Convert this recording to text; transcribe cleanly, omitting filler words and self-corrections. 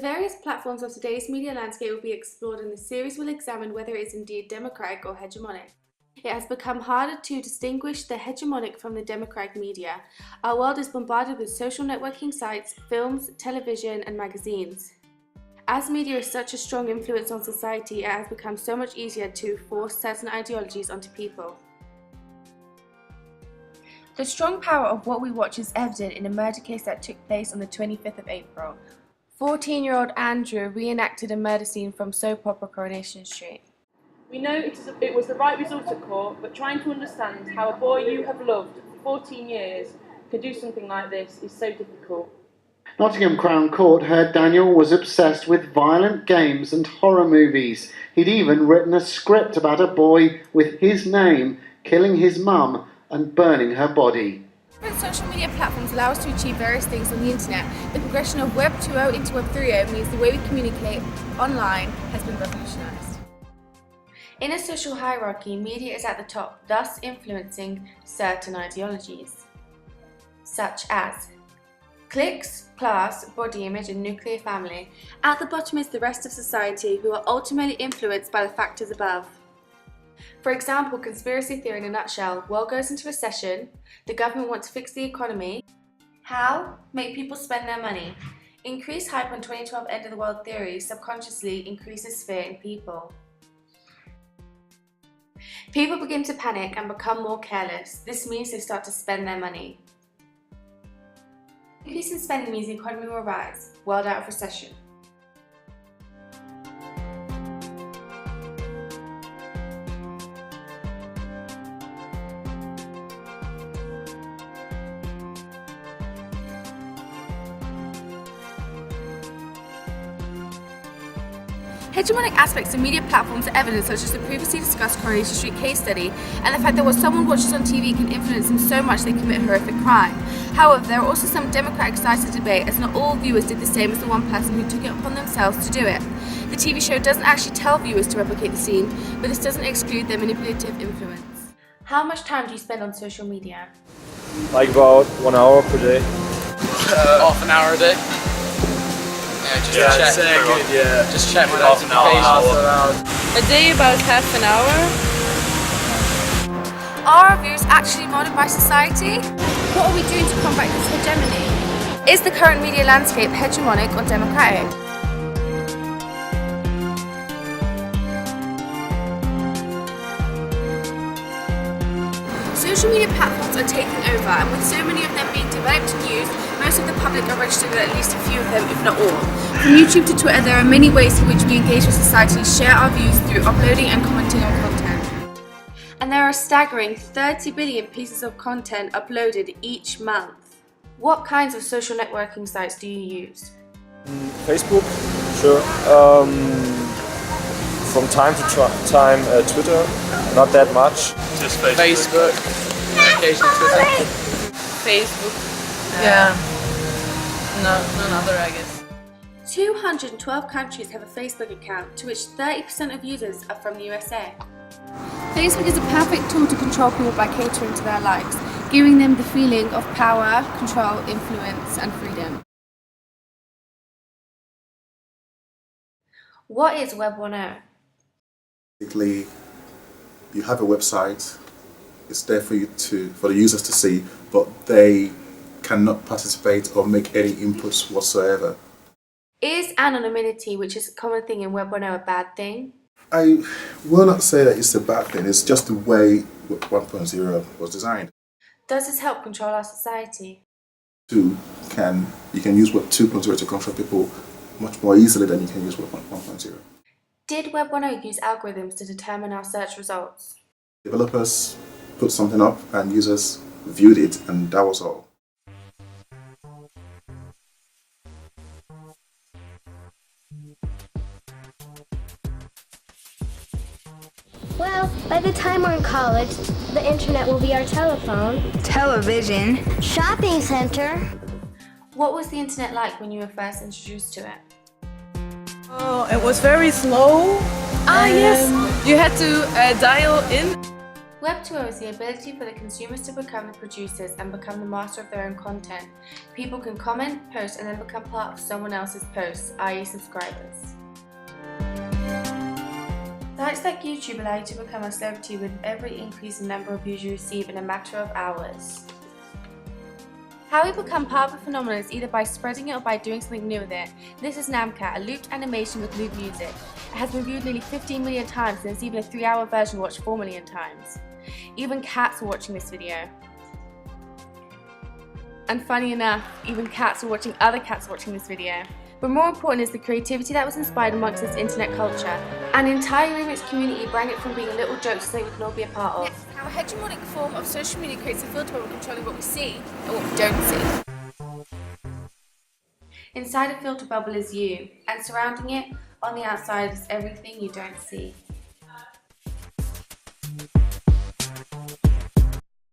various platforms of today's media landscape will be explored, and the series will examine whether it is indeed democratic or hegemonic. It has become harder to distinguish the hegemonic from the democratic media. Our world is bombarded with social networking sites, films, television, and magazines. As media is such a strong influence on society, it has become so much easier to force certain ideologies onto people. The strong power of what we watch is evident in a murder case that took place on the 25th of April. 14-year-old Andrew reenacted a murder scene from soap opera Coronation Street. We know it was the right result at court, but trying to understand how a boy you have loved for 14 years could do something like this is so difficult. Nottingham Crown Court heard Daniel was obsessed with violent games and horror movies. He'd even written a script about a boy with his name killing his mum and burning her body. Different social media platforms allow us to achieve various things on the internet. The progression of Web 2.0 into Web 3.0 means the way we communicate online has been revolutionized. In a social hierarchy, media is at the top, thus influencing certain ideologies, such as cliques, class, body image, and nuclear family. At the bottom is the rest of society, who are ultimately influenced by the factors above. For example, conspiracy theory in a nutshell: world goes into recession, the government wants to fix the economy. How? Make people spend their money. Increase hype on 2012 end of the world theory subconsciously increases fear in people. People begin to panic and become more careless. This means they start to spend their money. Increase in spending means the economy will rise. World out of recession. Hegemonic aspects of media platforms are evident, such as the previously discussed Coronation Street case study, and the fact that what someone watches on TV can influence them so much they commit a horrific crime. However, there are also some democratic sides to debate, as not all viewers did the same as the one person who took it upon themselves to do it. The TV show doesn't actually tell viewers to replicate the scene, but this doesn't exclude their manipulative influence. How much time do you spend on social media? Like about 1 hour per day. Half an hour a day. Just check. Just check my notifications. A day about half an hour. Are our views actually molded by society? What are we doing to combat this hegemony? Is the current media landscape hegemonic or democratic? Social media platforms are taking over, and with so many of them being developed and used, most of the public are registered with at least a few of them, if not all. From YouTube to Twitter, there are many ways in which we engage with society, share our views through uploading and commenting on content. And there are a staggering 30 billion pieces of content uploaded each month. What kinds of social networking sites do you use? Facebook, sure. From time to time, Twitter, not that much. Just Facebook. Occasionally Twitter. Facebook. Yeah. None other, I guess. 212 countries have a Facebook account, to which 30% of users are from the USA. Facebook is a perfect tool to control people by catering to their likes, giving them the feeling of power, control, influence, and freedom. What is Web 1.0? Basically, you have a website, it's there for the users to see, but they cannot participate or make any inputs whatsoever. Is anonymity, which is a common thing in Web 1.0, a bad thing? I will not say that it's a bad thing, it's just the way Web 1.0 was designed. Does this help control our society? You can use Web 2.0 to control people much more easily than you can use Web 1.0. Did Web 1.0 use algorithms to determine our search results? Developers put something up and users viewed it, and that was all. Well, by the time we're in college, the internet will be our telephone, television, shopping center. What was the internet like when you were first introduced to it? Oh, it was very slow. Yes! You had to dial in. Web 2.0 is the ability for the consumers to become the producers and become the master of their own content. People can comment, post, and then become part of someone else's posts, i.e. subscribers. Sites like YouTube allow you to become a celebrity with every increase in number of views you receive in a matter of hours. How we become part of a phenomenon is either by spreading it or by doing something new with it. This is Namcat, a looped animation with loop music. It has been viewed nearly 15 million times and there's even a 3-hour version watched 4 million times. Even cats are watching this video. And funny enough, even cats are watching other cats watching this video. But more important is the creativity that was inspired amongst this internet culture. An entire remix community brought it from being a little joke to something we can all be a part of. Next, how a hegemonic form of social media creates a filter bubble controlling what we see and what we don't see. Inside a filter bubble is you, and surrounding it, on the outside, is everything you don't see.